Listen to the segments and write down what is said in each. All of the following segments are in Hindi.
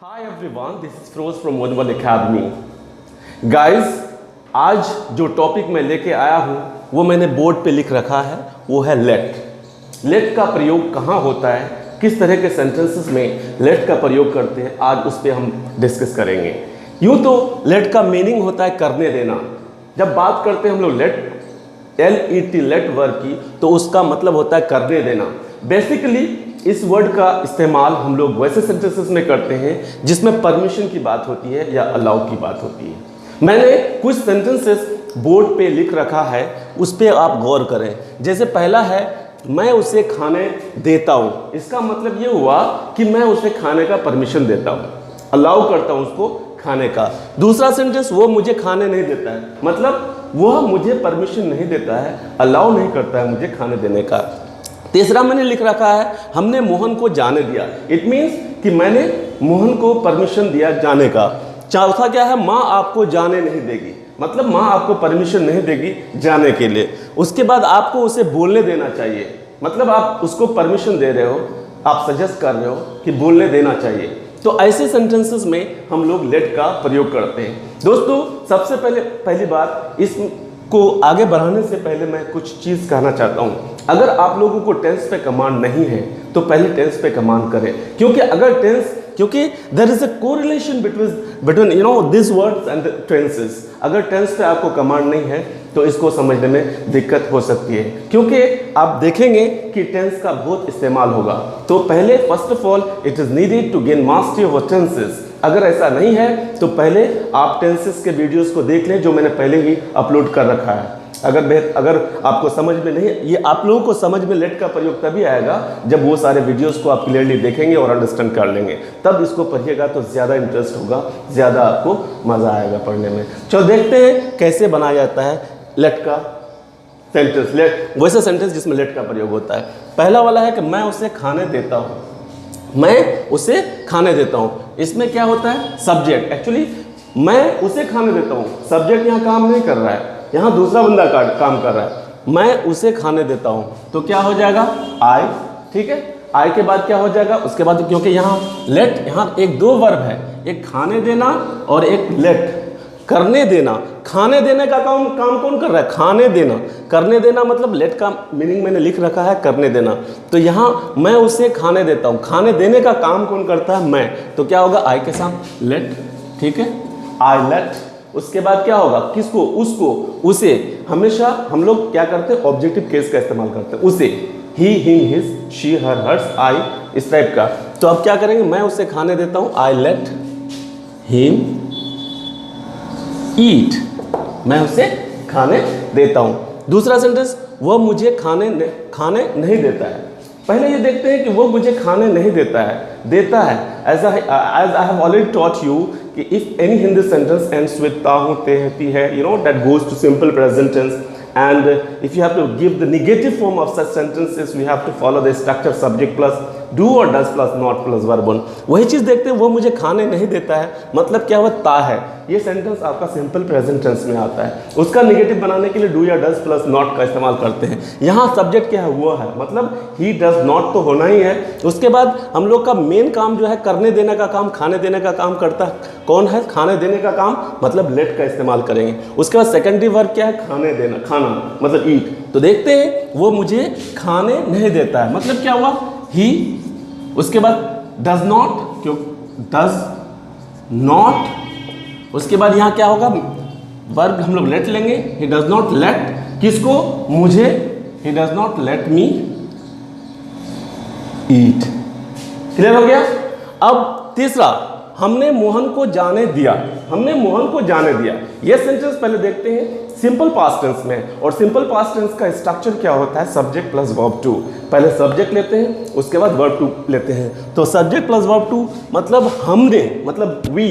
Hi everyone, this is Firoz from One Academy. Guys, आज जो टॉपिक मैं लेके आया हूँ वो मैंने बोर्ड पे लिख रखा है, वो है लेट। लेट का प्रयोग कहाँ होता है, किस तरह के सेंटेंसेस में लेट का प्रयोग करते हैं, आज उस पर हम डिस्कस करेंगे। यूँ तो लेट का मीनिंग होता है करने देना। जब बात करते हैं हम लोग लेट लेट वर्ब की, तो उसका मतलब होता है करने देना। बेसिकली इस वर्ड का इस्तेमाल हम लोग वैसे सेंटेंसेस में करते हैं जिसमें परमिशन की बात होती है या अलाउ की बात होती है। मैंने कुछ सेंटेंसेस बोर्ड पे लिख रखा है, उस पर आप गौर करें। जैसे पहला है, मैं उसे खाने देता हूँ। इसका मतलब ये हुआ कि मैं उसे खाने का परमिशन देता हूँ, अलाउ करता हूँ उसको खाने का। दूसरा सेंटेंस, वो मुझे खाने नहीं देता है, मतलब वह मुझे परमिशन नहीं देता है, अलाउ नहीं करता है मुझे खाने देने का। तीसरा मैंने लिख रखा है, हमने मोहन को जाने दिया। इट मीन्स कि मैंने मोहन को परमिशन दिया जाने का। चौथा क्या है, माँ आपको जाने नहीं देगी, मतलब माँ आपको परमिशन नहीं देगी जाने के लिए। उसके बाद आपको उसे बोलने देना चाहिए, मतलब आप उसको परमिशन दे रहे हो, आप सजेस्ट कर रहे हो कि बोलने देना चाहिए। तो ऐसे सेंटेंसेस में हम लोग लेट का प्रयोग करते हैं। दोस्तों, सबसे पहली बात, इसको आगे बढ़ाने से पहले मैं कुछ चीज़ कहना चाहता हूँ। अगर आप लोगों को टेंस पे कमांड नहीं है तो पहले टेंस पे कमांड करें, क्योंकि there is a correlation between this words and tenses. अगर टेंस पे आपको कमांड नहीं है तो इसको समझने में दिक्कत हो सकती है, क्योंकि आप देखेंगे कि टेंस का बहुत इस्तेमाल होगा। तो पहले first of all it is needed to gain mastery of tenses. अगर ऐसा नहीं है तो पहले आप टेंसेस के वीडियोस को देख लें जो मैंने पहले ही अपलोड कर रखा है। अगर आपको समझ में नहीं, ये आप लोगों को समझ में लेट का प्रयोग तभी आएगा जब वो सारे वीडियोस को आप क्लियरली देखेंगे और अंडरस्टैंड कर लेंगे, तब इसको पढ़िएगा तो ज़्यादा इंटरेस्ट होगा, ज़्यादा आपको मज़ा आएगा पढ़ने में। चलो देखते हैं कैसे बनाया जाता है लेट का सेंटेंस, वैसे सेंटेंस जिसमें लेट का प्रयोग होता है। पहला वाला है कि मैं उसे खाने देता हूँ। मैं उसे खाने देता हूँ, इसमें क्या होता है, सब्जेक्ट। एक्चुअली मैं उसे खाने देता हूँ, सब्जेक्ट यहाँ काम नहीं कर रहा है, यहाँ दूसरा बंदा काम कर रहा है। मैं उसे खाने देता हूँ, तो क्या हो जाएगा, आई। ठीक है, आई के बाद क्या हो जाएगा, उसके बाद, क्योंकि यहाँ लेट, यहाँ एक दो वर्ब है, एक खाने देना और एक लेट करने देना। खाने देने का काम कौन कर रहा है, खाने देना। करने देना मतलब लेट का मीनिंग मैंने लिख रखा है करने देना। तो यहाँ मैं उसे खाने देता हूँ, खाने देने का काम कौन करता है, मैं। तो क्या होगा, आई के साथ लेट। ठीक है, आई लेट। उसके बाद क्या होगा, किसको, उसको, उसे। हमेशा हम लोग क्या करते हैं, ऑब्जेक्टिव केस का इस्तेमाल करते हैं, उसे। He, him, his, she, her, hers, I, इस टाइप का। तो अब क्या करेंगे, मैं उसे खाने देता हूँ, आई लेट हिम ईट। मैं उसे खाने देता हूँ। दूसरा सेंटेंस, वह मुझे खाने नहीं देता है। पहले ये देखते हैं कि वो मुझे खाने नहीं देता है, as I have already taught you कि if any Hindi sentence ends with ता हूं, ते है, ती है, that goes to simple present tense, and if you have to give the negative form of such sentences we have to follow the structure subject plus do or does plus not plus verb on। वही चीज़ देखते हैं, वो मुझे खाने नहीं देता है, मतलब क्या हुआ, ता है। ये सेंटेंस आपका सिंपल प्रेजेंट टेंस में आता है, उसका नेगेटिव बनाने के लिए डू या डज प्लस नॉट का इस्तेमाल करते हैं। यहाँ सब्जेक्ट क्या है, वो है, मतलब ही डज नॉट तो होना ही है। उसके बाद हम लोग का मेन काम जो है करने देने का काम, खाने देने का काम करता है कौन है, खाने देने का काम, मतलब लेट का इस्तेमाल करेंगे। उसके बाद सेकेंडरी वर्ब क्या है, खाने देना, खाना मतलब ईट। तो देखते हैं, वो मुझे खाने नहीं देता है, मतलब क्या हुआ, ही। उसके बाद डज नॉट, क्यों, डज नॉट। उसके बाद यहाँ क्या होगा, वर्ब हम लोग लेट लेंगे, ही डज नॉट लेट, किसको, मुझे, he does not let me eat. Clear हो गया। अब तीसरा, हमने मोहन को जाने दिया। हमने मोहन को जाने दिया, यह सेंटेंस पहले देखते हैं सिंपल पास्ट टेंस में। और सिंपल पास्ट टेंस का स्ट्रक्चर क्या होता है, सब्जेक्ट प्लस वर्ब टू। पहले सब्जेक्ट लेते हैं, उसके बाद वर्ब टू लेते हैं। तो सब्जेक्ट प्लस वर्ब टू मतलब हमने, मतलब वी।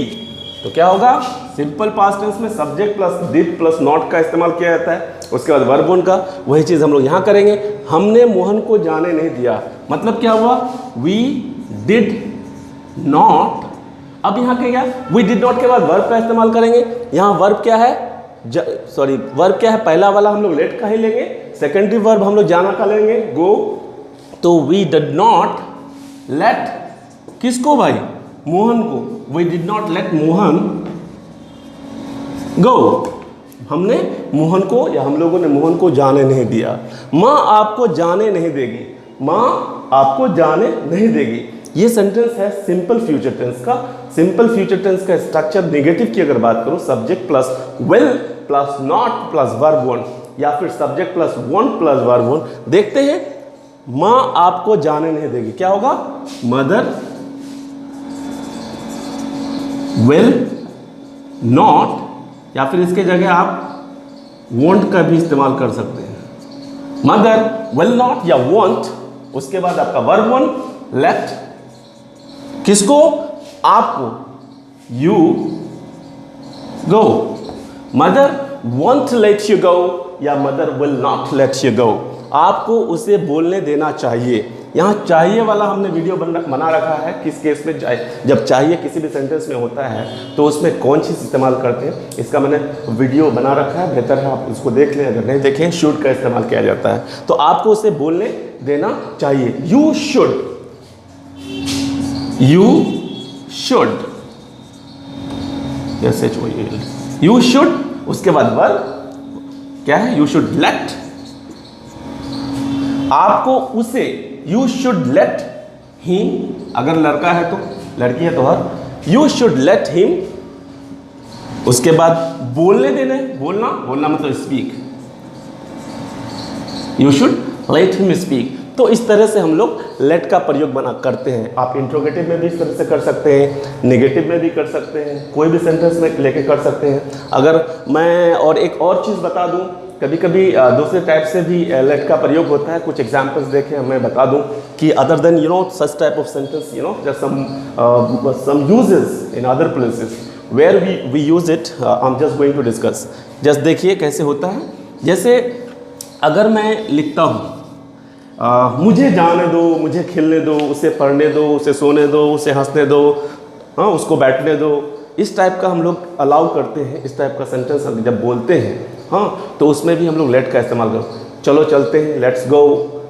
तो क्या होगा, सिंपल पास्ट टेंस में subject plus did plus not का इस्तेमाल किया जाता है। उसके बाद वर्ब वन का, वही चीज़ हम लोग यहाँ करेंगे। हमने मोहन को जाने नहीं दिया, मतलब क्या हुआ, वी डिड नॉट। अब यहाँ क्या, वी डिड नॉट के बाद वर्ब का इस्तेमाल करेंगे। यहाँ वर्ब क्या है, वर्ब क्या है, पहला वाला हम लोग लेट का ही लेंगे, सेकेंडरी वर्ब हम लोग जाना का लेंगे, गो। तो वी डिड नॉट लेट, किसको भाई, मोहन को, we did not let Mohan go, हमने मोहन को या हम लोगों ने मोहन को जाने नहीं दिया। माँ आपको जाने नहीं देगी, माँ आपको जाने नहीं देगी। ये सेंटेंस है सिंपल फ्यूचर टेंस का। सिंपल फ्यूचर टेंस का स्ट्रक्चर नेगेटिव की अगर बात करूं, subject plus will plus not plus verb one, या फिर subject plus one plus verb one. देखते हैं, माँ आपको जाने नहीं देगी, क्या होगा? मदर विल नॉट, या फिर इसके जगह आप वॉन्ट का भी इस्तेमाल कर सकते हैं। मदर विल नॉट या वॉन्ट, उसके बाद आपका वर्ब वन लेट, किसको? आपको, you go. Mother want let you go या mother will not let you go, आपको उसे बोलने देना चाहिए। यहाँ चाहिए वाला हमने वीडियो बना रखा है। किस केस में जब चाहिए किसी भी सेंटेंस में होता है तो उसमें कौन चीज़ इस्तेमाल करते हैं, इसका मैंने वीडियो बना रखा है, बेहतर है आप उसको देख लें। अगर नहीं देखें, शुड का इस्तेमाल किया जाता है, तो आपको उसे बोलने देना चाहिए। You should, you should, you should, उसके बाद वर्ब क्या है? यू शुड लेट, आपको उसे, यू शुड लेट हिम, अगर लड़का है तो, लड़की है तो हर, यू शुड लेट हिम, उसके बाद बोलने देने, बोलना, बोलना मतलब speak, you should let him speak. तो इस तरह से हम लोग लेट का प्रयोग करते हैं। आप इंट्रोगेटिव में भी इस तरह से कर सकते हैं, नेगेटिव में भी कर सकते हैं, कोई भी सेंटेंस में लेके कर सकते हैं। अगर मैं और एक और चीज़ बता दूं, कभी कभी दूसरे टाइप से भी लेट का प्रयोग होता है। कुछ एग्जांपल्स देखें, मैं बता दूं कि other than such type of sentence, just some usages in other places where we use it, I am just going to discuss. Just देखिए कैसे होता है। जैसे अगर मैं लिखता हूँ, मुझे जाने दो, मुझे खेलने दो, उसे पढ़ने दो, उसे सोने दो, उसे हंसने दो, हाँ उसको बैठने दो, इस टाइप का हम लोग अलाउ करते हैं। इस टाइप का सेंटेंस हम जब बोलते हैं, हाँ, तो उसमें भी हम लोग लेट का इस्तेमाल करते हैं। चलो चलते हैं, लेट्स गो,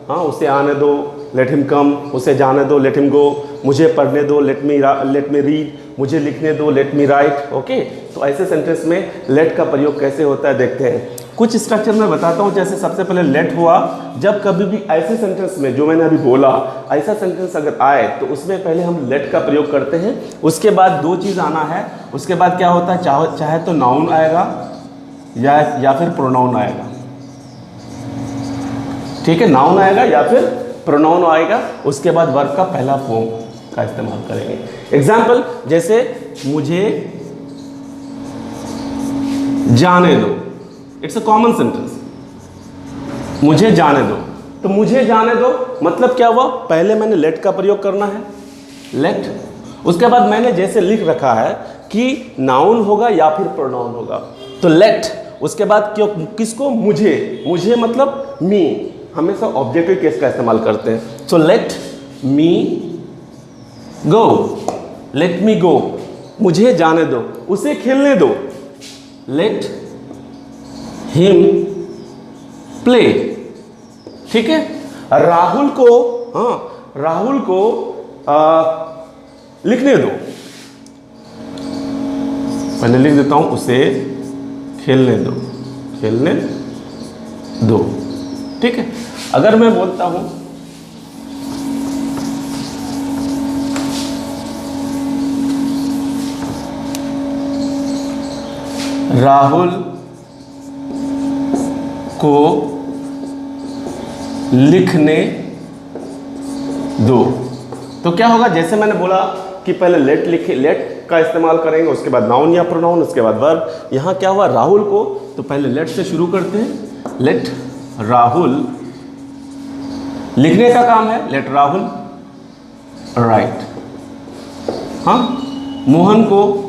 हाँ उसे आने दो, लेट हिम कम, उसे जाने दो, लेट हिम गो, मुझे पढ़ने दो, लेट मी रीड, मुझे लिखने दो, लेट मी राइट। ओके, तो ऐसे सेंटेंस में लेट का प्रयोग कैसे होता है देखते हैं। कुछ स्ट्रक्चर मैं बताता हूँ। जैसे सबसे पहले लेट हुआ, जब कभी भी ऐसे सेंटेंस में जो मैंने अभी बोला, ऐसा सेंटेंस अगर आए तो उसमें पहले हम लेट का प्रयोग करते हैं। उसके बाद दो चीज़ आना है। उसके बाद क्या होता है, चाहे तो नाउन आएगा या फिर प्रोनाउन आएगा। ठीक है, नाउन आएगा या फिर प्रोनाउन आएगा। उसके बाद वर्ब का पहला फॉर्म का इस्तेमाल करेंगे। एग्जाम्पल, जैसे मुझे जाने दो, इट्स अ कॉमन सेंटेंस, मुझे जाने दो। तो मुझे जाने दो मतलब क्या हुआ, पहले मैंने लेट का प्रयोग करना है, लेट। उसके बाद मैंने जैसे लिख रखा है कि नाउन होगा या फिर प्रोनाउन होगा, तो लेट। उसके बाद क्यों, किसको, मुझे मतलब मी, हमेशा ऑब्जेक्टिव केस का इस्तेमाल करते हैं। सो लेट मी गो, लेट मी गो, मुझे जाने दो, उसे खेलने दो, लेट हिम प्ले। ठीक है, राहुल को, हाँ राहुल को लिखने दो, पहले लिख देता हूं, उसे खेलने दो, खेलने दो। ठीक है, अगर मैं बोलता हूं राहुल को लिखने दो, तो क्या होगा, जैसे मैंने बोला कि पहले लेट लिखे, लेट का इस्तेमाल करेंगे, उसके बाद नाउन या प्रोनाउन, उसके बाद वर्ब। यहाँ क्या हुआ, राहुल को, तो पहले लेट से शुरू करते हैं, लेट राहुल, लिखने का काम है, लेट राहुल राइट। हाँ, मोहन को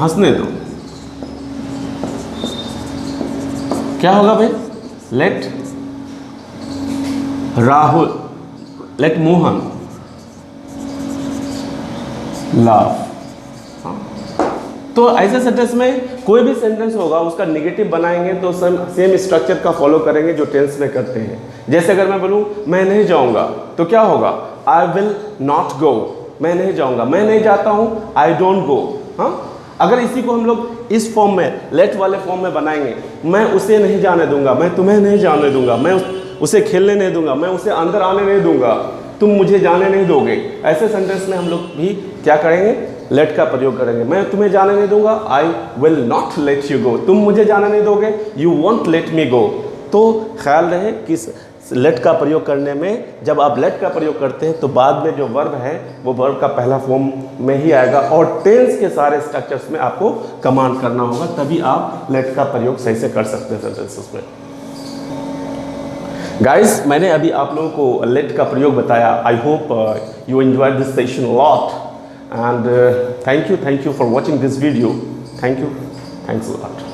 हंसने दो। क्या होगा भाई, let Rahul, let Mohan laugh. तो ऐसे सेंटेंस में कोई भी सेंटेंस होगा उसका नेगेटिव बनाएंगे तो सेम स्ट्रक्चर का फॉलो करेंगे जो टेंस में करते हैं। जैसे अगर मैं बोलूँ मैं नहीं जाऊँगा तो क्या होगा, आई विल नॉट गो, मैं नहीं जाऊँगा, मैं नहीं जाता हूँ, आई डोंट गो। हाँ, अगर इसी को हम लोग इस फॉर्म में लेट वाले फॉर्म में बनाएंगे, मैं उसे नहीं जाने दूंगा, मैं तुम्हें नहीं जाने दूंगा, मैं उसे खेलने नहीं दूंगा, मैं उसे अंदर आने नहीं दूंगा, तुम मुझे जाने नहीं दोगे। ऐसे सेंटेंस में हम लोग भी क्या करेंगे, लेट का प्रयोग करेंगे। मैं तुम्हें जाने नहीं दूंगा, I will not let you गो, तुम मुझे जाने नहीं दोगे, यू वॉन्ट लेट मी गो। तो ख्याल रहे कि लेट का प्रयोग करने में, जब आप लेट का प्रयोग करते हैं तो बाद में जो वर्ब है वो वर्ब का पहला फॉर्म में ही आएगा और टेंस के सारे स्ट्रक्चर्स में आपको कमांड करना होगा, तभी आप लेट का प्रयोग सही से कर सकते हैं सेंटेंसेस में। गाइस, मैंने अभी आप लोगों को लेट का प्रयोग बताया। I hope you enjoy this session lot and thank you for watching this video. Thanks a lot.